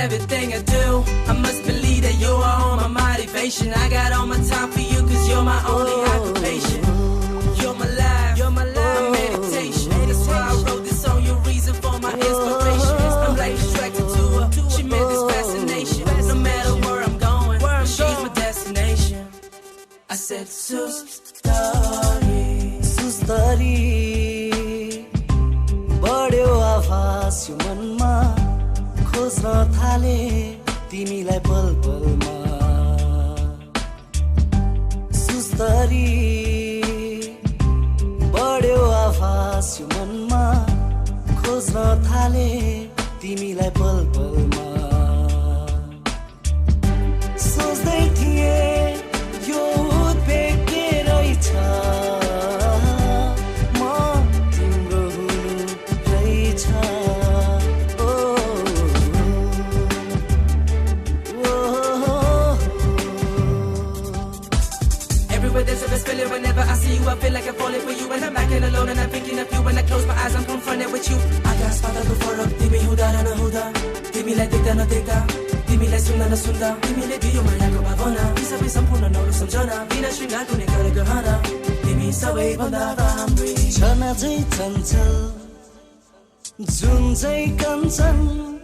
everything I do. I must believe that you are all my motivation. I got all my time for you, cause you're my only occupation. You're my life, my meditation. That's why I wrote this song, your reason for my inspiration. I'm like attracted to her, she made this fascination. No matter where I'm going, she's my destination. I said, Sustari, बढ्यो आवाज यो मनमा खोज्न थाले तिमीलाई पल पलमा सुस्तरी बढ्यो आवाज यो मनमा खोज्न थाले तिमीलाई पल पलमा सोच्दै थिए यो उद्वेग के रहेछ Feeling whenever I see you, I feel like I'm falling for you. And I'm acting alone and I'm thinking of you. When I close my eyes, I'm confronted with you. I got spotted before up, tibi huda na huda. Tibi lai dekda na dekda, tibi lai sunda na sunda. Tibi lai diyo maya ko bhavana. Isa bhi sampurna nauru samjhana. Bina shringar tune kar gahana. Tibi sabai banda ramri. Chana jai chanchal, jun jai kanchan.